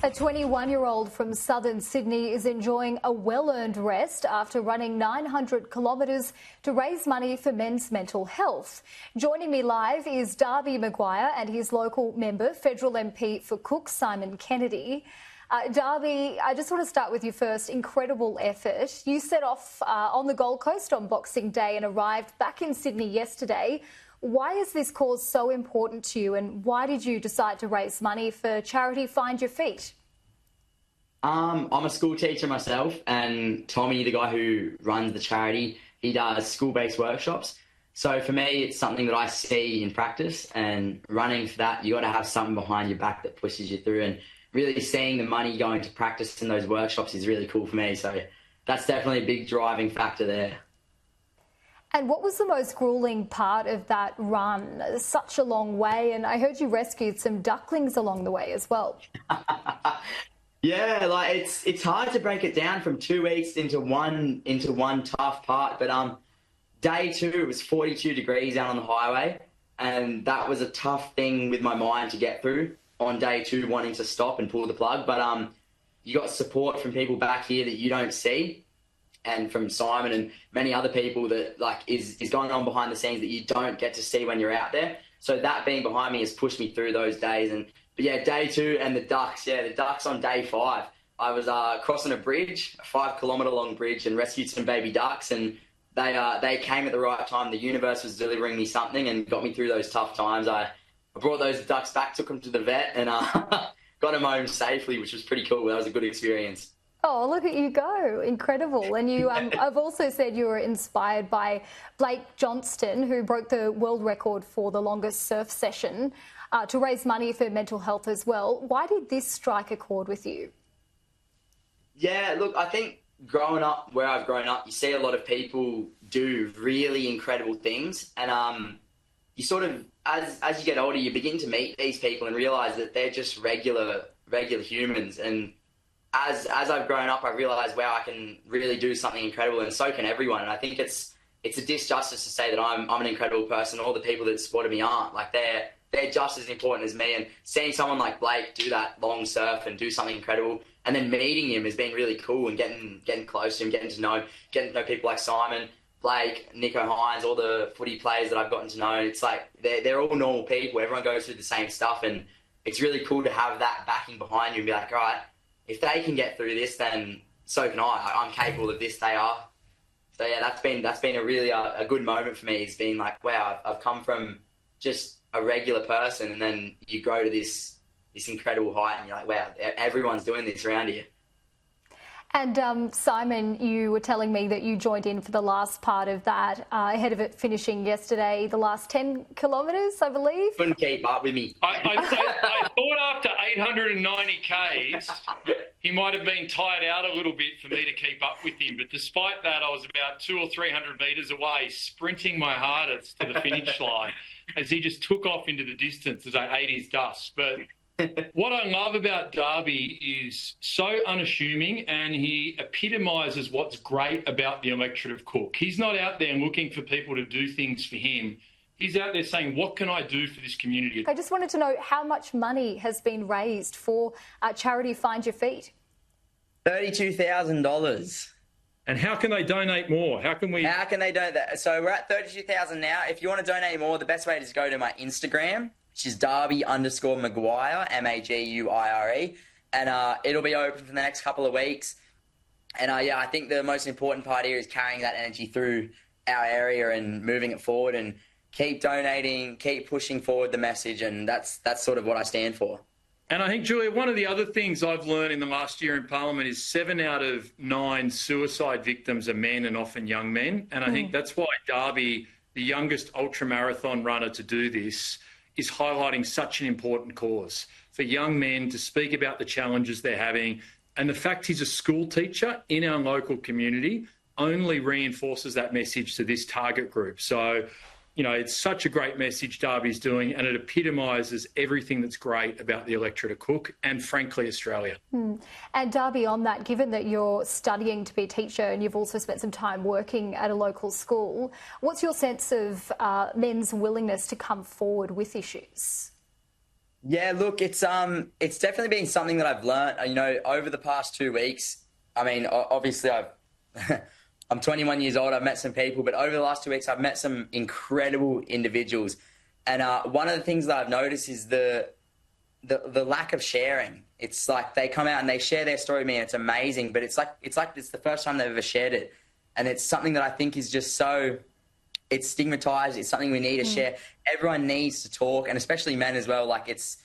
A 21-year-old from southern Sydney is enjoying a well-earned rest after running 900 kilometres to raise money for men's mental health. Joining me live is Darby Maguire and his local member, Federal MP for Cook, Simon Kennedy. Darby, I just want to start with you first. Incredible effort. You set off on the Gold Coast on Boxing Day and arrived back in Sydney yesterday. Why is this cause so important to you, and why did you decide to raise money for charity Find Your Feet? I'm a school teacher myself, and Tommy, the guy who runs the charity, he does school-based workshops. So for me, it's something that I see in practice, and running for that, you got to have something behind your back that pushes you through, and really seeing the money going to practice in those workshops is really cool for me. So that's definitely a big driving factor there. And what was the most gruelling part of that run? Such a long way, and I heard you rescued some ducklings along the way as well. Yeah, like it's hard to break it down from 2 weeks into one tough part. But day two, it was 42 degrees out on the highway, and that was a tough thing with my mind to get through on day two, wanting to stop and pull the plug. But you got support from people back here that you don't see, and from Simon and many other people that is going on behind the scenes that you don't get to see when you're out there. So that being behind me has pushed me through those days. But yeah, day two and the ducks on day 5. I was crossing a bridge, a 5 kilometre long bridge, and rescued some baby ducks, and they came at the right time. The universe was delivering me something and got me through those tough times. I brought those ducks back, took them to the vet, and got them home safely, which was pretty cool. That was a good experience. Oh, look at you go. Incredible. And you, I've also said you were inspired by Blake Johnston, who broke the world record for the longest surf session, to raise money for mental health as well. Why did this strike a chord with you? Yeah, look, I think growing up where I've grown up, you see a lot of people do really incredible things. And you sort of, as you get older, you begin to meet these people and realise that they're just regular humans. And as I've grown up, I realised, wow, I can really do something incredible, and so can everyone. And I think it's a disjustice to say that I'm an incredible person. All the people that supported me aren't. Like, they're just as important as me. And seeing someone like Blake do that long surf and do something incredible, and then meeting him has been really cool, and getting close to him, getting to know people like Simon, Blake, Nico Hines, all the footy players that I've gotten to know. It's like they're all normal people. Everyone goes through the same stuff, and it's really cool to have that backing behind you and be like, all right, if they can get through this, then so can I. I'm capable of this. They are. So yeah, that's been a really a good moment for me. It's been like, wow, I've come from just a regular person, and then you grow to this incredible height, and you're like, wow, everyone's doing this around here. And Simon, you were telling me that you joined in for the last part of that, ahead of it finishing yesterday, the last 10 kilometres, I believe. Couldn't keep up with me. I thought after 890 Ks, he might have been tired out a little bit for me to keep up with him. But despite that, I was about 200 or 300 metres away, sprinting my hardest to the finish line as he just took off into the distance as I ate his dust. But what I love about Darby is so unassuming, and he epitomises what's great about the electorate of Cook. He's not out there looking for people to do things for him. He's out there saying, what can I do for this community? I just wanted to know how much money has been raised for charity Find Your Feet. $32,000. And how can they donate more? How can they donate that? So we're at 32,000 now. If you want to donate more, the best way is to go to my Instagram, which is Darby_Maguire, Maguire. And it'll be open for the next couple of weeks. And I think the most important part here is carrying that energy through our area and moving it forward, and keep donating, keep pushing forward the message. And that's sort of what I stand for. And I think, Julia, one of the other things I've learned in the last year in Parliament is 7 out of 9 suicide victims are men, and often young men. And I think that's why Darby, the youngest ultramarathon runner to do this, is highlighting such an important cause for young men to speak about the challenges they're having. And the fact he's a school teacher in our local community only reinforces that message to this target group. So, it's such a great message Darby's doing, and it epitomises everything that's great about the electorate of Cook and, frankly, Australia. And Darby, on that, given that you're studying to be a teacher and you've also spent some time working at a local school, what's your sense of men's willingness to come forward with issues? Yeah, look, it's definitely been something that I've learnt. You know, over the past 2 weeks. I mean, obviously, I'm 21 years old. I've met some people, but over the last 2 weeks, I've met some incredible individuals. And one of the things that I've noticed is the lack of sharing. It's like they come out and they share their story with me, and it's amazing. But it's like it's the first time they've ever shared it, and it's something that I think is just so. It's stigmatized. It's something we need to share. Everyone needs to talk, and especially men as well. Like it's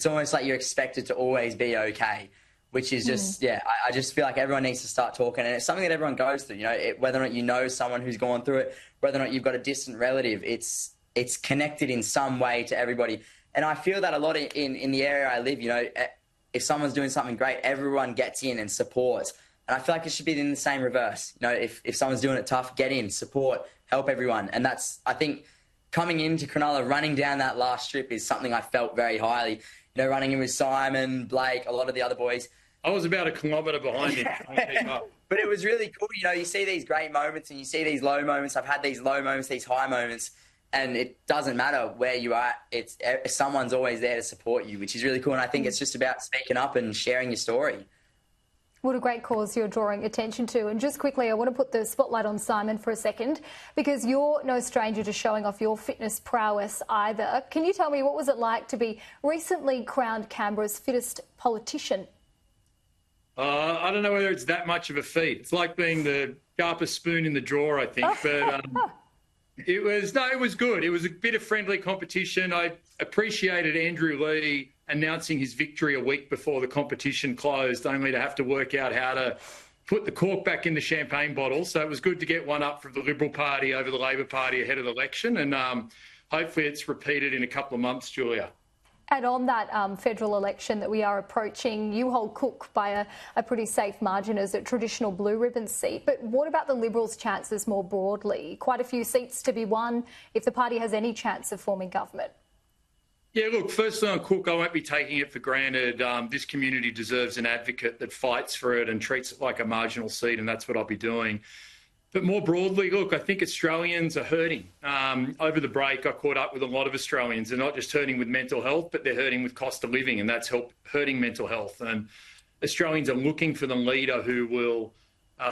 almost like you're expected to always be okay, which is just I just feel like everyone needs to start talking, and it's something that everyone goes through. You know, whether or not you know someone who's gone through it, whether or not you've got a distant relative, it's connected in some way to everybody. And I feel that a lot in the area I live. You know, if someone's doing something great, everyone gets in and supports. And I feel like it should be in the same reverse. You know, if someone's doing it tough, get in, support, help everyone. And that's, I think, coming into Cronulla, running down that last strip is something I felt very highly. You know, running in with Simon, Blake, a lot of the other boys. I was about a kilometre behind him. But it was really cool. You know, you see these great moments and you see these low moments. I've had these low moments, these high moments. And it doesn't matter where you are. Someone's always there to support you, which is really cool. And I think it's just about speaking up and sharing your story. What a great cause you're drawing attention to. And just quickly, I want to put the spotlight on Simon for a second, because you're no stranger to showing off your fitness prowess either. Can you tell me, what was it like to be recently crowned Canberra's fittest politician? I don't know whether it's that much of a feat. It's like being the sharpest spoon in the drawer, I think. But it was good. It was a bit of friendly competition. I appreciated Andrew Lee announcing his victory a week before the competition closed, only to have to work out how to put the cork back in the champagne bottle. So it was good to get one up from the Liberal Party over the Labor Party ahead of the election. And hopefully it's repeated in a couple of months, Julia. And on that federal election that we are approaching, you hold Cook by a pretty safe margin as a traditional blue ribbon seat. But what about the Liberals' chances more broadly? Quite a few seats to be won if the party has any chance of forming government. Yeah, look, firstly on Cook, I won't be taking it for granted. This community deserves an advocate that fights for it and treats it like a marginal seat, and that's what I'll be doing. But more broadly, look, I think Australians are hurting. Over the break, I caught up with a lot of Australians. They're not just hurting with mental health, but they're hurting with cost of living, and that's hurting mental health. And Australians are looking for the leader who will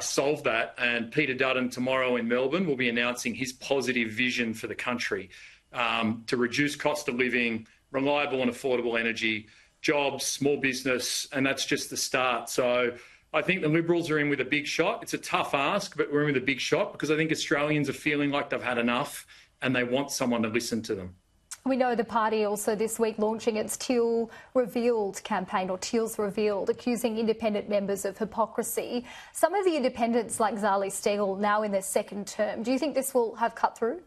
solve that. And Peter Dutton tomorrow in Melbourne will be announcing his positive vision for the country to reduce cost of living, reliable and affordable energy, jobs, small business, and that's just the start. So I think the Liberals are in with a big shot. It's a tough ask, but we're in with a big shot because I think Australians are feeling like they've had enough and they want someone to listen to them. We know the party also this week launching its Teal Revealed campaign, or Teals Revealed, accusing independent members of hypocrisy. Some of the independents, like Zali Steggall, now in their second term. Do you think this will have cut through?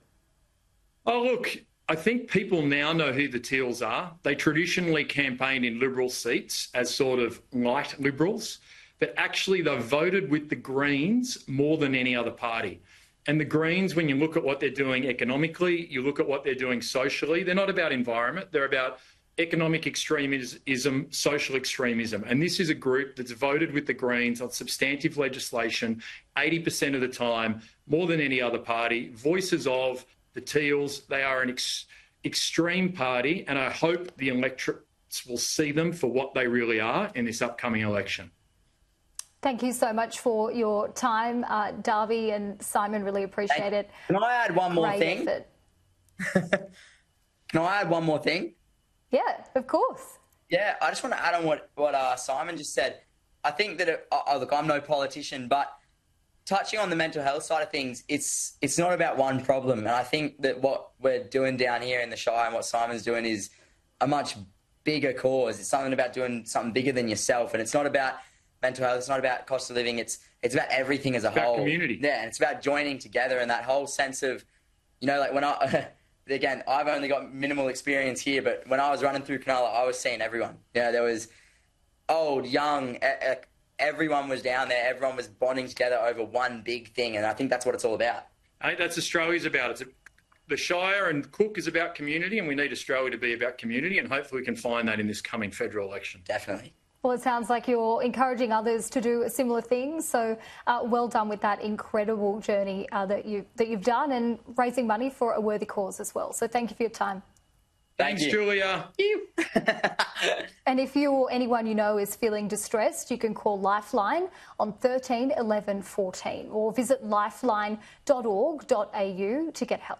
Oh, look, I think people now know who the Teals are. They traditionally campaigned in Liberal seats as sort of light Liberals, but actually they've voted with the Greens more than any other party. And the Greens, when you look at what they're doing economically, you look at what they're doing socially, they're not about environment, they're about economic extremism, social extremism. And this is a group that's voted with the Greens on substantive legislation 80% of the time, more than any other party. Voices of the Teals, they are an extreme party, and I hope the electorates will see them for what they really are in this upcoming election. Thank you so much for your time, Darby and Simon. Really appreciate it. Can I add one more thing? Can I add one more thing? Yeah, of course. Yeah, I just want to add on what Simon just said. I think that, look, I'm no politician, but touching on the mental health side of things, it's not about one problem. And I think that what we're doing down here in the Shire and what Simon's doing is a much bigger cause. It's something about doing something bigger than yourself. And it's not about mental health. It's not about cost of living. It's about everything as a whole. Community. Yeah, and it's about joining together and that whole sense of, you know, like when again, I've only got minimal experience here, but when I was running through Cronulla, I was seeing everyone. You know, there was old, young, everyone was down there. Everyone was bonding together over one big thing, and I think that's what it's all about. I think that's Australia's about. The Shire and Cook is about community, and we need Australia to be about community, and hopefully we can find that in this coming federal election. Definitely. Well, it sounds like you're encouraging others to do similar things. So well done with that incredible journey that you've done, and raising money for a worthy cause as well. So thank you for your time. Thanks, Julia. And if you or anyone you know is feeling distressed, you can call Lifeline on 13 11 14 or visit lifeline.org.au to get help.